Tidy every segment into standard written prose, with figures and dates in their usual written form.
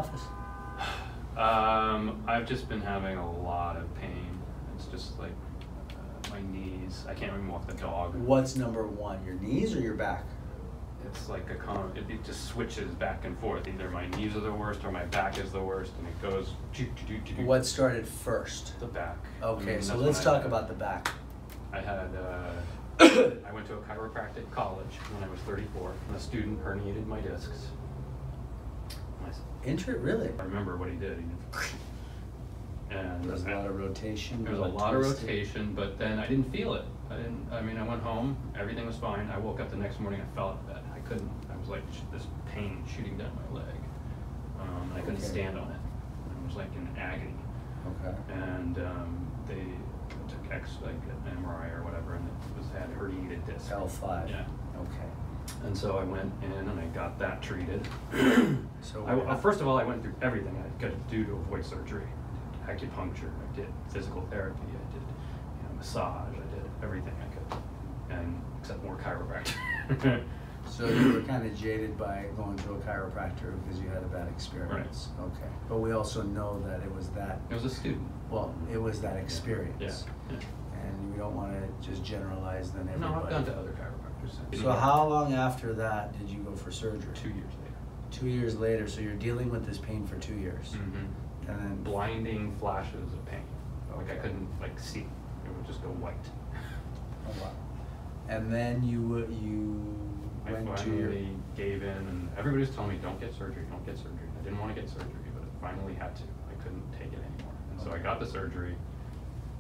office? I've just been having a lot of pain. It's just like my knees. I can't even walk the dog. What's number one, your knees or your back? It's like it just switches back and forth. Either my knees are the worst or my back is the worst, and it goes. What started first? The back. Okay, so let's talk about the back. I had. I went to a chiropractic college when I was 34, and a student herniated my discs. Really? I remember what he did. And there was a lot of rotation. There was a lot of rotation, but then I didn't feel it. I mean, I went home, everything was fine. I woke up the next morning, I fell out of bed. I was like, this pain shooting down my leg. And I couldn't stand on it. I was like in agony. Okay. And they took an MRI or whatever, and it had herniated disc. L5. Yeah. Okay. And so I went in and I got that treated. So first of all, I went through everything I could do to avoid surgery. I did acupuncture, I did physical therapy, I did massage, I did everything I could, and except more chiropractor. So you were kind of jaded by going to a chiropractor because you had a bad experience. Right. Okay. But we also know that it was that. It was a student. Well, it was that experience. Yeah. And we don't want to just generalize then everybody. No, I've gone to other chiropractors. So how long after that did you go for surgery? 2 years later. 2 years later, so you're dealing with this pain for 2 years. Mm-hmm. And then blinding flashes of pain. Like I couldn't see. It would just go white. Oh wow. And then you I finally gave in, and everybody was telling me, don't get surgery, don't get surgery. I didn't want to get surgery, but I finally had to. I couldn't take it anymore. And so I got the surgery,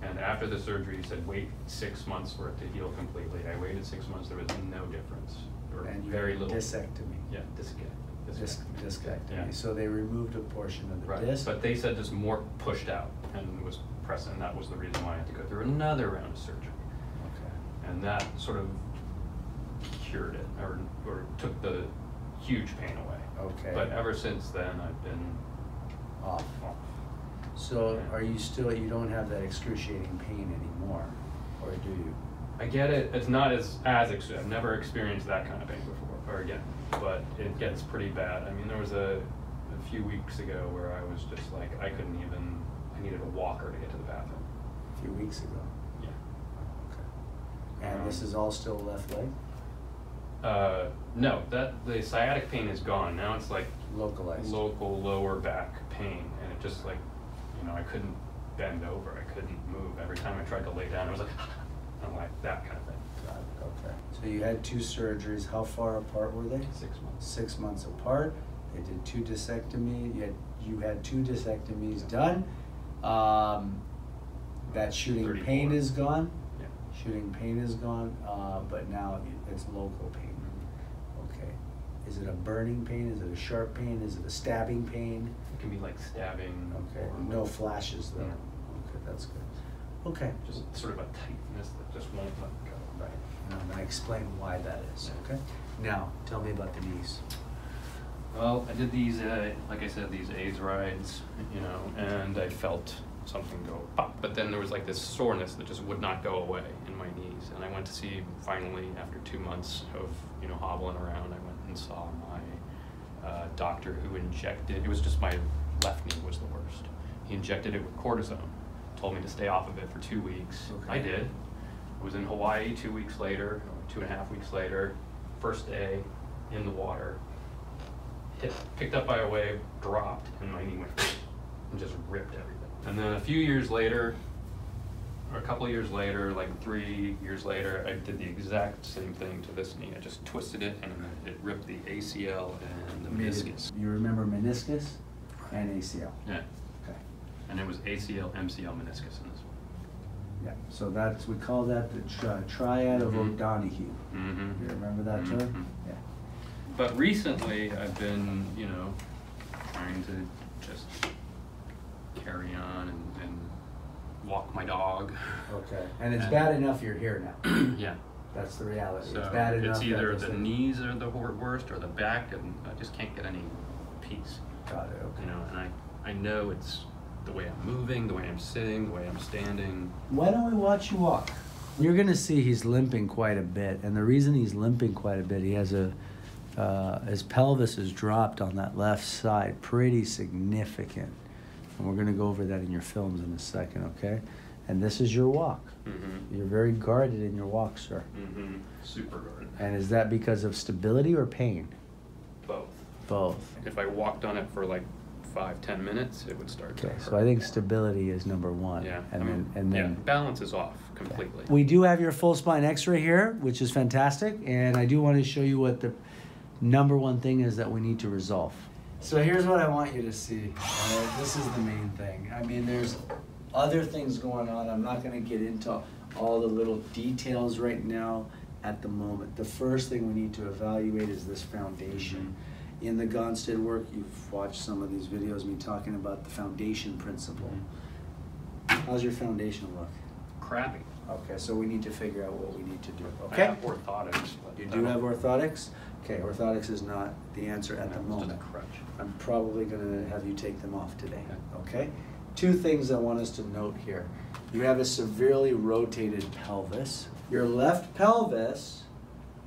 and after the surgery, he said, wait 6 months for it to heal completely. I waited 6 months, there was no difference. Or and you very had little. discectomy. Yeah, discectomy. Yeah. So they removed a portion of the disc. But they said just more pushed out and was pressing. That was the reason why I had to go through another round of surgery. Okay. And that sort of cured it, or took the huge pain away. Okay. But ever since then, I've been off. So are you still, you don't have that excruciating pain anymore, or do you? I get it. It's not as I've never experienced that kind of pain before, or again, but it gets pretty bad. I mean, there was a few weeks ago where I was just like, I needed a walker to get to the bathroom. A few weeks ago? Yeah. Okay. And this is all still left leg? No, the sciatic pain is gone. Now it's like localized, local lower back pain, and it just like, I couldn't bend over. I couldn't move. Every time I tried to lay down, I was like, like that kind of thing. Got it. Okay. So you had 2 surgeries. How far apart were they? 6 months. 6 months apart. They did 2 disectomies. You had 2 disectomies done. That shooting 34. pain is gone. Yeah. Shooting pain is gone, but now it's local pain. Okay. Is it a burning pain? Is it a sharp pain? Is it a stabbing pain? It can be like stabbing. Okay. No flashes though. Yeah. Okay, that's good. Okay. Just sort of a tightness that just won't let go. Right. And I'm going to explain why that is. Okay. Now, tell me about the knees. Well, I did these, like I said, these AIDS rides, and I felt something go pop. But then there was like this soreness that just would not go away in my knees. And I went to see, finally, after 2 months of, hobbling around, I went and saw my doctor who injected, it was just my left knee was the worst. He injected it with cortisone, told me to stay off of it for 2 weeks. Okay. I did. I was in Hawaii 2 weeks later, or 2.5 weeks later, first day in the water, picked up by a wave, dropped, and my knee went and just ripped everything. And then a few years later, or a couple of years later, like 3 years later, I did the exact same thing to this knee. I just twisted it, and it ripped the ACL and the meniscus. You remember meniscus and ACL? Yeah. Okay. And it was ACL, MCL, meniscus in this one. Yeah. So we call that the triad of O'Donoghue. Mm-hmm. You remember that term? Mm-hmm. Yeah. But recently, I've been, trying to just carry on and walk my dog. Okay. And it's bad enough you're here now. Yeah. That's the reality. So it's bad enough. It's either the knees are the worst or the back, and I just can't get any peace. Got it. Okay. And I know it's the way I'm moving, the way I'm sitting, the way I'm standing. Why don't we watch you walk? You're going to see he's limping quite a bit, and the reason he's limping quite a bit, he has a his pelvis is dropped on that left side, pretty significant. And we're gonna go over that in your films in a second, okay? And this is your walk. Mm-hmm. You're very guarded in your walk, sir. Mm-hmm. Super guarded. And is that because of stability or pain? Both. Both. If I walked on it for like 5-10 minutes, it would start to Okay, hurt. so I think stability is number one. Yeah. And then yeah, balance is off completely. We do have your full spine x-ray here, which is fantastic. And I do want to show you what the number one thing is that we need to resolve. So here's what I want you to see. This is the main thing. I mean, there's other things going on. I'm not going to get into all the little details right now at the moment. The first thing we need to evaluate is this foundation. Mm-hmm. In the Gonstead work, you've watched some of these videos, me talking about the foundation principle. Mm-hmm. How's your foundation look? Crappy. Okay, so we need to figure out what we need to do. I Okay? have orthotics. But You do have orthotics? Okay, orthotics is not the answer at the moment. Just a crutch. I'm probably going to have you take them off today, okay? Two things I want us to note here. You have a severely rotated pelvis. Your left pelvis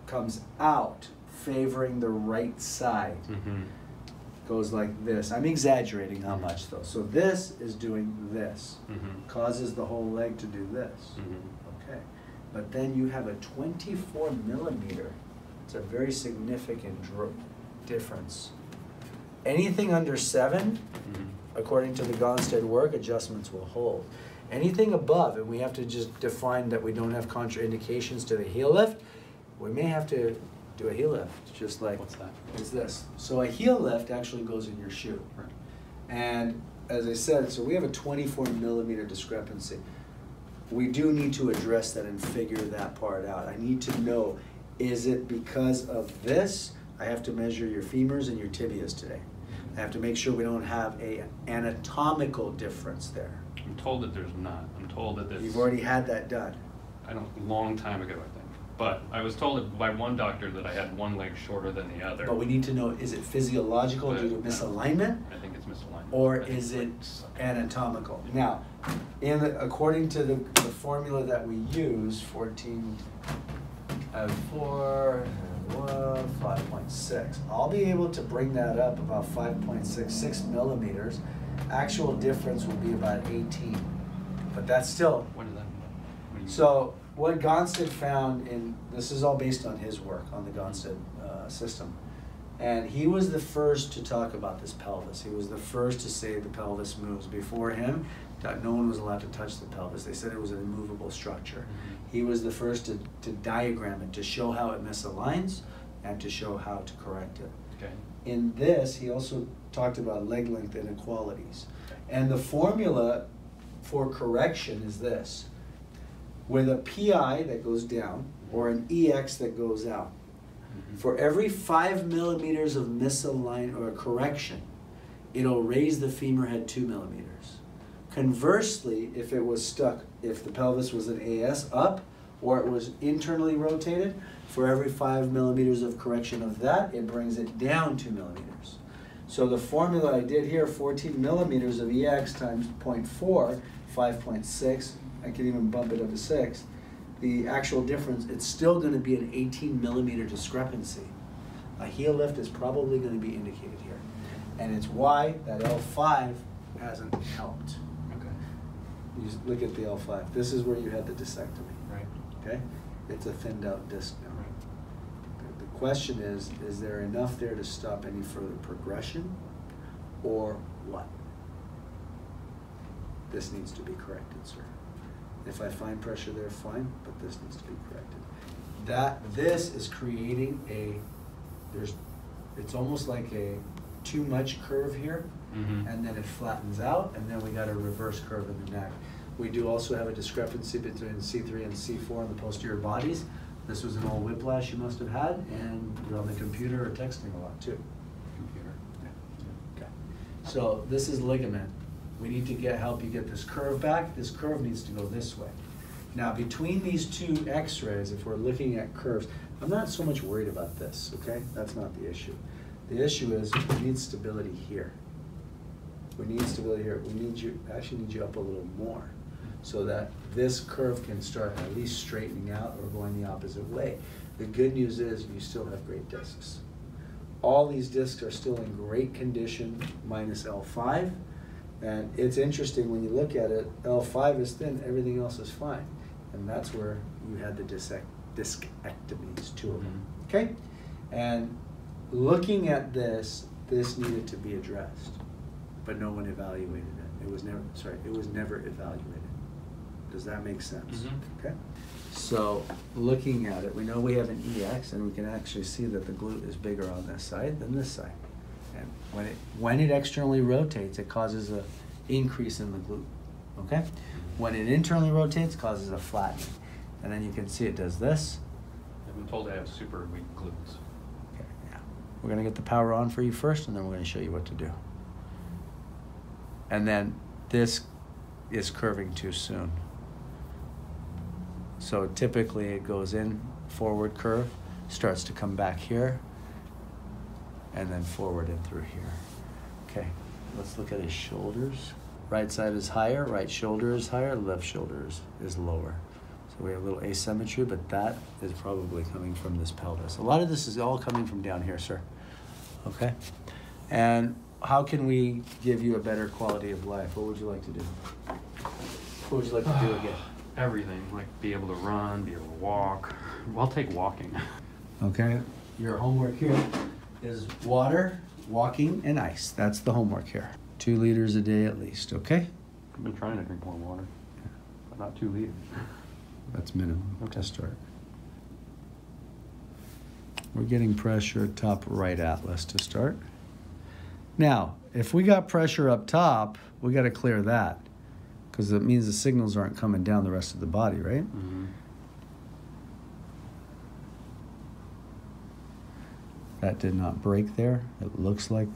comes out, favoring the right side. Mm-hmm. Goes like this. I'm exaggerating how much though. So this is doing this. Mm-hmm. Causes the whole leg to do this. Mm-hmm. Okay. But then you have a 24 millimeter. It's a very significant difference. Anything under 7, according to the Gonstead work, adjustments will hold. Anything above, and we have to just define that we don't have contraindications to the heel lift, we may have to do a heel lift, just like What's that? is this. So a heel lift actually goes in your shoe. Right. And as I said, so we have a 24 millimeter discrepancy. We do need to address that and figure that part out. I need to know, is it because of this? I have to measure your femurs and your tibias today. I have to make sure we don't have an anatomical difference there. I'm told that there's not. I'm told that there's... You've already had that done. I don't, long time ago, I think. But I was told by one doctor that I had one leg shorter than the other. But we need to know, is it physiological due to misalignment? I think it's misalignment. Or is it anatomical? Now, according to the formula that we use, 14 out of 4, 5.6. I'll be able to bring that up about 5.66 millimeters. Actual difference will be about 18. But that's still... What does that mean? So what Gonstead found, this is all based on his work on the Gonstead system. And he was the first to talk about this pelvis. He was the first to say the pelvis moves. Before him, no one was allowed to touch the pelvis. They said it was an immovable structure. Mm-hmm. He was the first to diagram it, to show how it misaligns, and to show how to correct it. Okay. In this, he also talked about leg length inequalities. And the formula for correction is this. With a PI that goes down, or an EX that goes out, for every 5 millimeters of misalignment or correction, it'll raise the femur head 2 millimeters. Conversely, if it was stuck, if the pelvis was an AS up, or it was internally rotated, for every 5 millimeters of correction of that, it brings it down 2 millimeters. So the formula I did here, 14 millimeters of EX times 0.4, 5.6, I can even bump it up to 6. The actual difference, it's still going to be an 18 millimeter discrepancy. A heel lift is probably going to be indicated here. And it's why that L5 hasn't helped. Okay. You just look at the L5. This is where you had the discectomy. Right. Okay? It's a thinned out disc now. Right. The question is there enough there to stop any further progression, or what? This needs to be corrected, sir. If I find pressure there, fine, but this needs to be corrected. This is creating it's almost like a too much curve here, and then it flattens out, and then we got a reverse curve in the neck. We do also have a discrepancy between C3 and C4 on the posterior bodies. This was an old whiplash you must have had, and you're on the computer or texting a lot too. Computer. Yeah. Okay. So this is ligament. We need to help you get this curve back. This curve needs to go this way. Now, between these two x-rays, if we're looking at curves, I'm not so much worried about this, okay? That's not the issue. The issue is we need stability here. We need stability here. Actually need you up a little more so that this curve can start at least straightening out or going the opposite way. The good news is you still have great discs. all these discs are still in great condition, minus L5. And it's interesting when you look at it, L5 is thin, everything else is fine. And that's where you had the discectomies, 2 of them. Okay? And looking at this needed to be addressed, but no one evaluated it. It was never evaluated. Does that make sense? Okay? So looking at it, we know we have an EX, and we can actually see that the glute is bigger on this side than this side. And when it externally rotates, it causes an increase in the glute. Okay? When it internally rotates, it causes a flattening. And then you can see it does this. I've been told I have super weak glutes. Okay, yeah. We're going to get the power on for you first, and then we're going to show you what to do. And then this is curving too soon. So typically it goes in, forward curve, starts to come back here, and then forward and through here. Okay, let's look at his shoulders. Right side is higher, right shoulder is higher, left shoulder is lower. So we have a little asymmetry, but that is probably coming from this pelvis. A lot of this is all coming from down here, sir. Okay? And how can we give you a better quality of life? What would you like to do? What would you like to do again? Everything, like be able to run, be able to walk. I'll take walking. Okay, your homework here is water, walking, and ice. That's the homework here. 2 liters a day at least, okay? I've been trying to drink more water, but not 2 liters. That's minimum Okay. to start. We're getting pressure top right atlas to start. Now, if we got pressure up top, we got to clear that, because it means the signals aren't coming down the rest of the body, right? That did not break there. It looks like,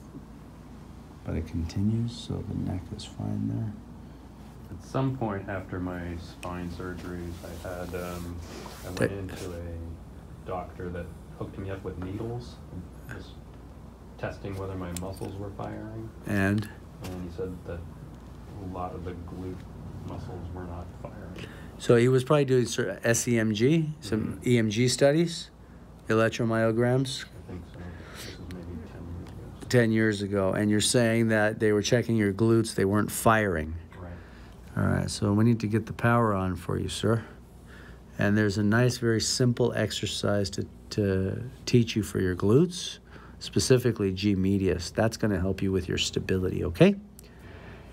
but it continues, so the neck is fine there. At some point after my spine surgeries, I went into a doctor that hooked me up with needles, just testing whether my muscles were firing. And he said that a lot of the glute muscles were not firing. so he was probably doing sort of SEMG, some EMG studies, electromyograms. I think so. This is maybe 10 years ago. 10 years ago, and you're saying that they were checking your glutes, they weren't firing. Right. All right, so we need to get the power on for you, sir. And there's a nice, very simple exercise to teach you for your glutes, specifically G medius. That's going to help you with your stability, okay?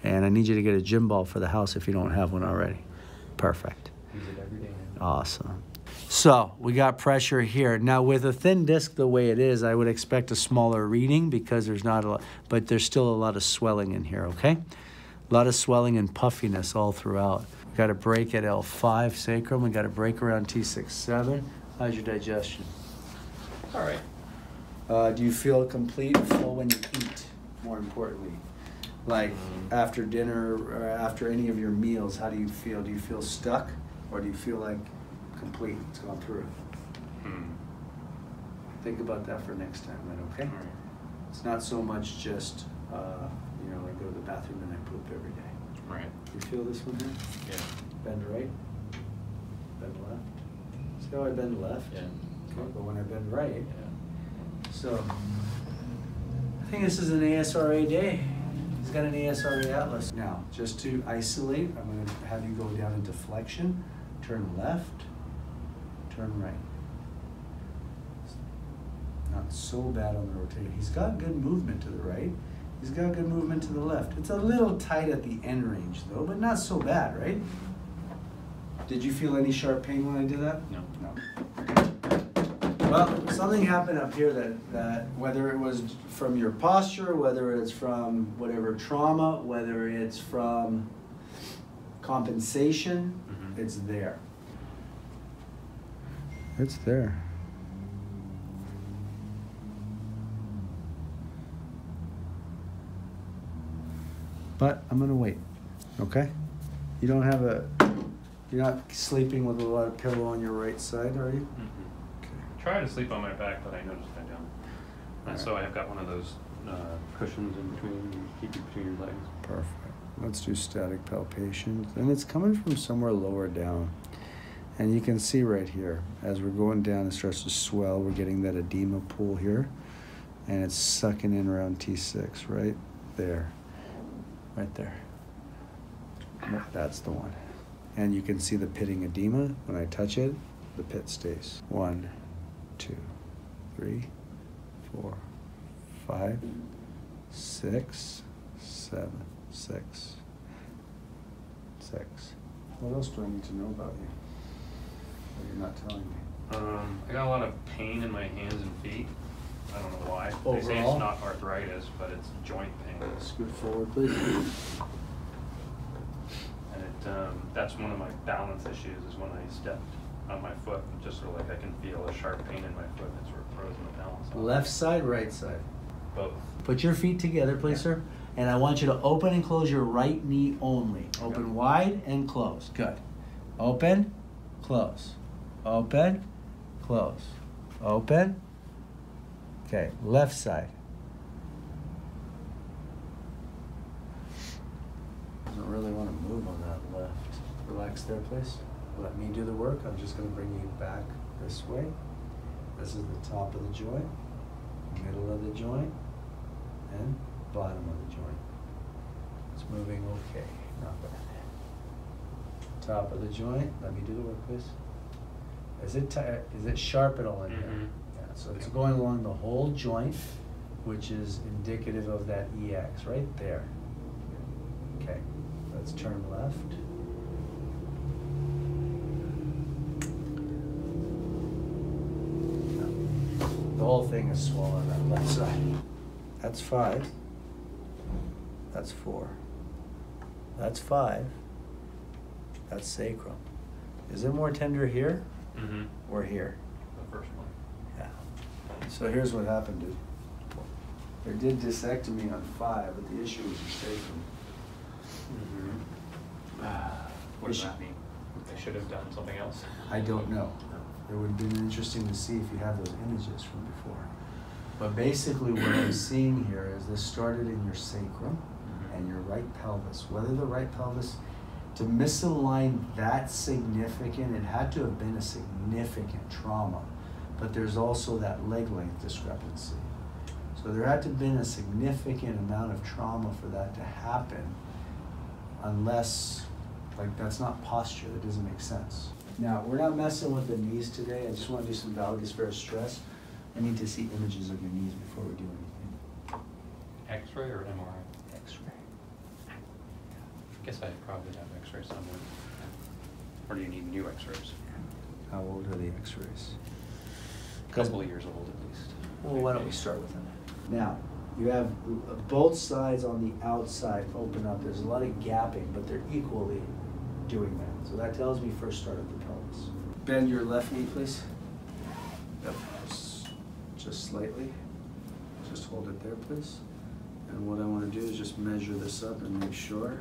And I need you to get a gym ball for the house if you don't have one already. Perfect. Use it every day. Awesome. So we got pressure here. Now with a thin disc the way it is, I would expect a smaller reading because there's not a lot, but there's still a lot of swelling in here, okay? A lot of swelling and puffiness all throughout. We got a break at L5 sacrum. We got a break around T6-7. How's your digestion? All right. Do you feel complete, full when you eat, more importantly? Like after dinner or after any of your meals, how do you feel? Do you feel stuck or do you feel like complete, it's gone through? Think about that for next time then, okay? All right. It's not so much just, I go to the bathroom and I poop every day. Right. You feel this one here? Yeah. Bend right, bend left. See how I bend left? Yeah. Okay, but when I bend right, Yeah. so I think this is an ASRA day. He's got an ASRA atlas. Now, just to isolate, I'm going to have you go down into flexion, turn left, turn right. Not so bad on the rotation. He's got good movement to the right. He's got good movement to the left. It's a little tight at the end range though, but not so bad, right? Did you feel any sharp pain when I did that? No. No. Well, something happened up here that whether it was from your posture, whether it's from whatever trauma, whether it's from compensation, it's there. It's there. But I'm gonna wait, okay? You don't have you're not sleeping with a lot of pillow on your right side, are you? Okay. I try to sleep on my back, but I noticed I don't. And so I have got one of those cushions in between, keep you between your legs. Perfect. Let's do static palpation. And it's coming from somewhere lower down. And you can see right here, as we're going down, it starts to swell. We're getting that edema pool here. And it's sucking in around T6, right there. Right there. That's the one. And you can see the pitting edema. When I touch it, the pit stays. 1, 2, 3, 4, 5, 6, 7, 6, 6. What else do I need to know about you that you're not telling me? I got a lot of pain in my hands and feet. I don't know why. Overall? They say it's not arthritis, but it's joint pain. Scoot forward, please. And that's one of my balance issues is when I stepped on my foot, just sort of like I can feel a sharp pain in my foot that sort of throws my balance off. Left side, right side? Both. Put your feet together, please, sir. And I want you to open and close your right knee only. Open wide and close. Good. Open, close. Open, close. Open. Okay, left side. Doesn't really want to move on that left. Relax there, please. Let me do the work. I'm just going to bring you back this way. This is the top of the joint, middle of the joint, and bottom of the joint. It's moving okay, not bad. Top of the joint. Let me do the work, please. Is it sharp at all in here? Yeah, so it's going along the whole joint, which is indicative of that EX right there. Okay, let's turn left. The whole thing is swollen on that left side. That's 5. That's 4. That's 5. That's sacrum. Is it more tender here? Or here? The first one. Yeah. So here's what happened, dude. They did disectomy on 5, but the issue was your sacrum. What does that mean? I should have done something else? I don't know. It would have been interesting to see if you have those images from before. But basically what I'm seeing here is this started in your sacrum and your right pelvis. Whether the right pelvis, to misalign that significant, it had to have been a significant trauma. But there's also that leg length discrepancy. So there had to have been a significant amount of trauma for that to happen, unless, like, that's not posture, that doesn't make sense. Now, we're not messing with the knees today. I just want to do some valgus varus stress. I need to see images of your knees before we do anything. X-ray or MRI? X-ray. I guess I probably have X-rays somewhere. Or do you need new X-rays? How old are the X-rays? A couple of years old at least. Well, why don't we start with them? Now, you have both sides on the outside open up. There's a lot of gapping, but they're equally doing that. So that tells me first start at the pelvis. Bend your left knee, please. Yep, just slightly. Just hold it there, please. And what I want to do is just measure this up and make sure.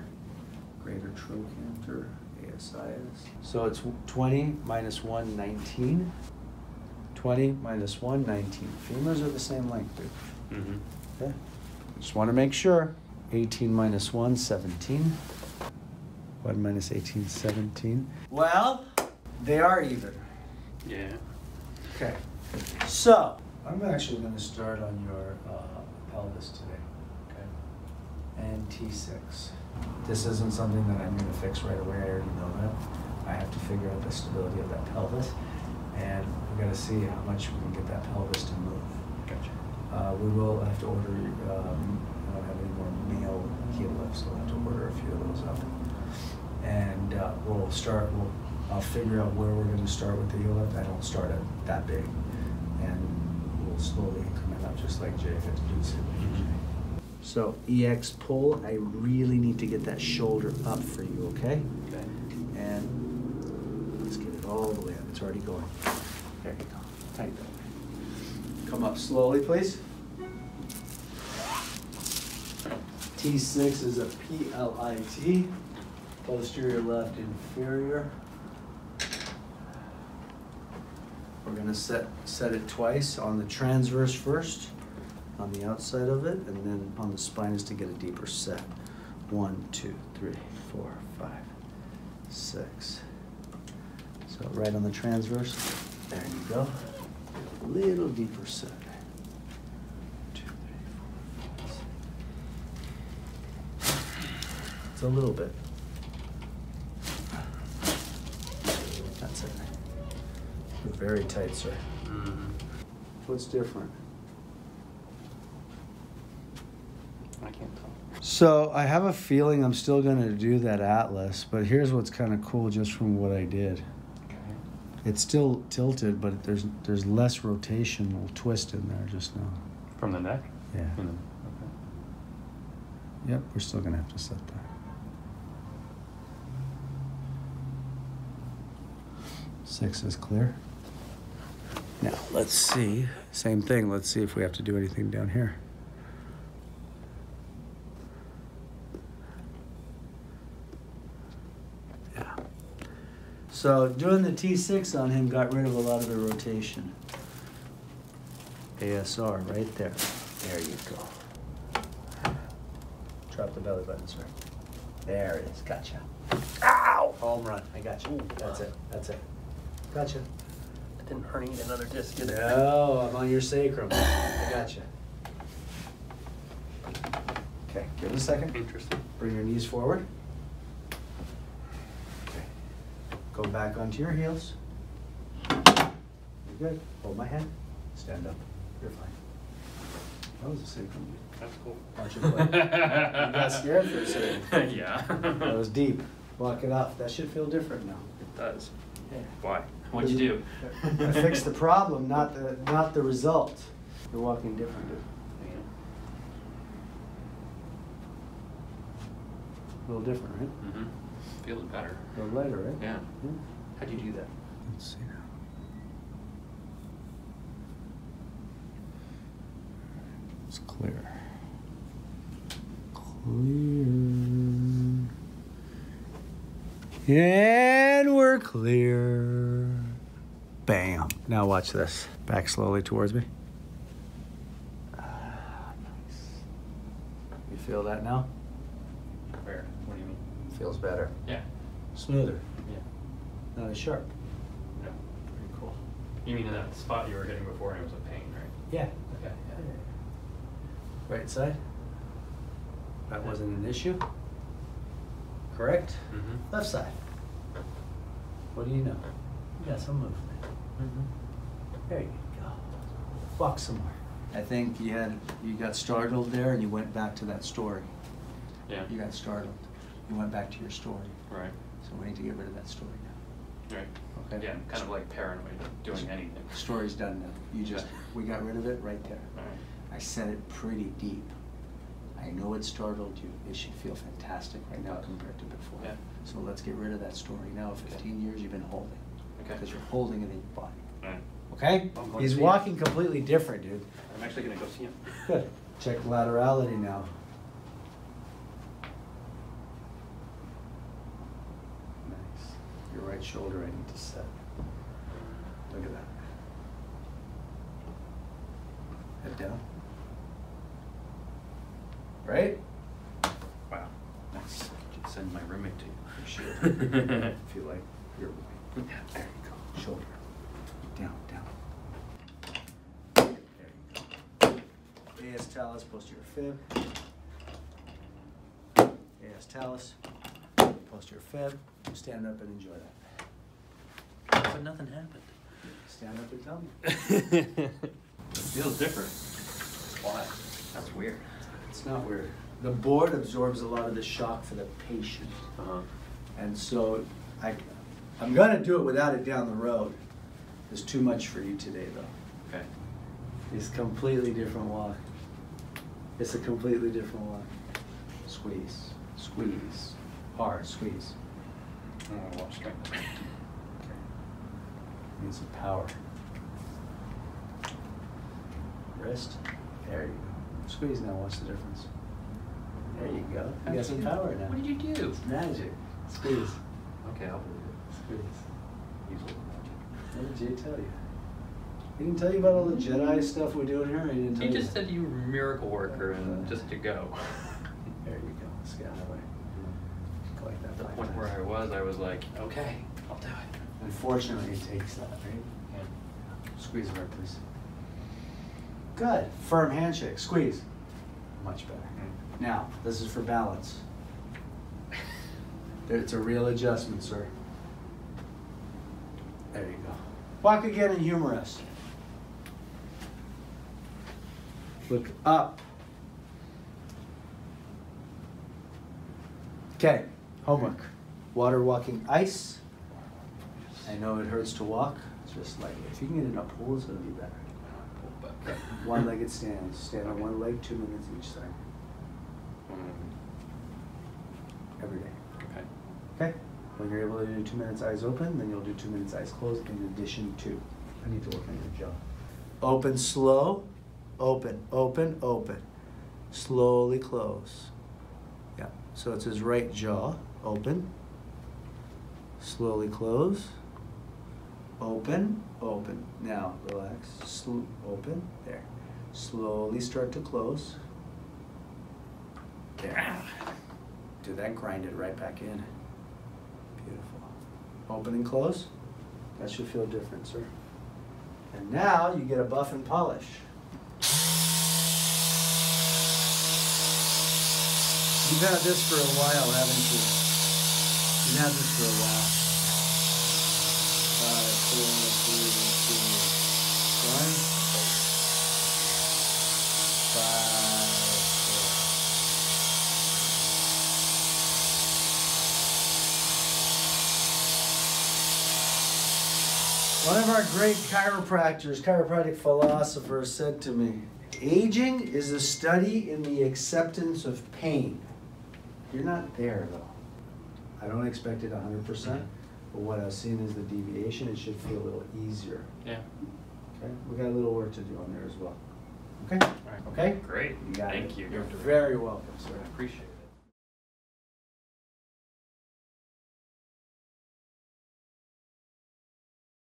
Greater trochanter, ASIS. So it's 20 minus 1, 19. 20 minus 1, 19. Femurs are the same length, dude. Okay. Just want to make sure. 18 minus 1, 17. 1 minus 18, 17. Well, they are even. Yeah. Okay. So, I'm actually going to start on your pelvis today. Okay. And T6. This isn't something that I'm going to fix right away. I already know that. I have to figure out the stability of that pelvis. And we've got to see how much we can get that pelvis to move. Gotcha. We will have to order, I don't have any more male heel lifts, so we'll have to order a few of those up. And I'll figure out where we're going to start with the heel lift. I don't start at that big. And we'll slowly increment up just like Jay had to do the same way usually. So EX pull, I really need to get that shoulder up for you, okay? Okay. And let's get it all the way up. It's already going. There you go. Tight that. Come up slowly, please. T6 is a PLIT, posterior left inferior. We're gonna set it twice on the transverse first, on the outside of it, and then on the spine is to get a deeper set. 1, 2, 3, 4, 5, 6. So right on the transverse, there you go. A little deeper set. 2, a little bit. That's it. You're very tight, sir. Mm-hmm. What's different? I can't tell. So I have a feeling I'm still going to do that atlas, but here's what's kind of cool just from what I did. Okay. It's still tilted, but there's less rotational twist in there just now. From the neck? Yeah. Okay. Yep, we're still going to have to set that. Six is clear. Now, let's see. Same thing. Let's see if we have to do anything down here. Yeah. So doing the T6 on him got rid of a lot of the rotation. ASR right there. There you go. Drop the belly button, sir. There it is. Gotcha. Ow! Home run. I got you. That's it. That's it. Gotcha. It didn't herniate another disc, did it? No, I'm on your sacrum. I gotcha. Okay, give it a second. Interesting. Bring your knees forward. Okay. Go back onto your heels. You're good. Hold my hand. Stand up. You're fine. That was a sacrum. That's cool. Watch your play. You got scared for a second. Yeah. That was deep. Block it off. That should feel different now. It does. Yeah. Why? What'd you do? I fixed the problem, not the result. You're walking different, dude. A little different, right? Mm-hmm. Feeling better. A little lighter, right? Yeah. How'd you do that? Let's see now. It's clear. Clear. And we're clear. Bam. Now watch this. Back slowly towards me. Nice. You feel that now? Where? What do you mean? Feels better. Yeah. Smoother. Yeah. Not as sharp. No. Pretty cool. You mean in that spot you were hitting before and it was a pain, right? Yeah. Okay. Yeah. Right side. That wasn't an issue. Correct? Mm-hmm. Left side. What do you know? You got some movement. Mm-hmm. There you go. Walk some more. I think you got startled there and you went back to that story. Yeah. You got startled. You went back to your story. Right. So we need to get rid of that story now. Right. Okay? Yeah, kind of like paranoid, doing anything. Story's done now. You just, we got rid of it right there. All right. I said it pretty deep. I know it startled you. It should feel fantastic right now compared to before. Yeah. So let's get rid of that story now. 15 years you've been holding. Okay. Because you're holding it in your body. All right. Okay? I'm going He's to see walking completely different, dude. I'm actually going to go see him. Good. Check laterality now. Nice. Your right shoulder I need to set. Look at that. Head down. Right? Wow. Nice. Should send my roommate to you. You should. If you like. Your right. Yeah, There you go. Shoulder. Down, down. There you go. AS talus, posterior fib. AS talus, posterior fib. Stand up and enjoy that. But nothing happened. Stand up and tell me. It feels different. Why? That's weird. It's not weird. The board absorbs a lot of the shock for the patient. Uh-huh. And so I'm going to do it without it down the road. There's too much for you today, though. Okay. It's a completely different walk. It's a completely different walk. Squeeze, squeeze, hard squeeze. I want to watch strength. Okay. Need some power. Wrist. There you go. Squeeze now. Watch the difference. There you go. You got some power now. What did you do? It's magic. Squeeze. Okay, I'll believe it. Squeeze. Use a little magic. What did Jay tell you? He didn't tell you about all the Jedi stuff we're doing here? Or he didn't tell He you? just said you were a miracle worker and just to go. There you go. Let's get out of the way. Go like that. At the 5 point times. where I was like, okay, I'll do it. Unfortunately, it takes that, right? Yeah. Squeeze hard, please. Good. Firm handshake. Squeeze. Much better. Now, this is for balance. It's a real adjustment, sir. There you go. Walk again and humor us. Look up. Okay, homework. Water walking ice. I know it hurts to walk. It's just like, if you can get in a pool, it's going to be better. Okay. One-legged stand. Stand on one leg, 2 minutes each side. Every day. Okay. Okay? When you're able to do 2 minutes eyes open, then you'll do 2 minutes eyes closed in addition to. I need to work on your jaw. Open slow. Open, open, open. Slowly close. Yeah. So it's his right jaw. Open. Slowly close. Open, open. Now relax. Open. There. Slowly start to close. There. Do that, grind it right back in. Beautiful. Open and close. That should feel different, sir. And now you get a buff and polish. You've had this for a while, haven't you? You've had this for a while. 5, 4, 3, 2, 1. 5, 4. One of our great chiropractors, chiropractic philosophers said to me, aging is a study in the acceptance of pain. You're not there though. I don't expect it 100%, but what I've seen is the deviation. It should feel a little easier. Yeah. Okay, we got a little work to do on there as well. Okay? All right. Okay? Great. You got it. Thank you. You're very welcome, sir. I appreciate it.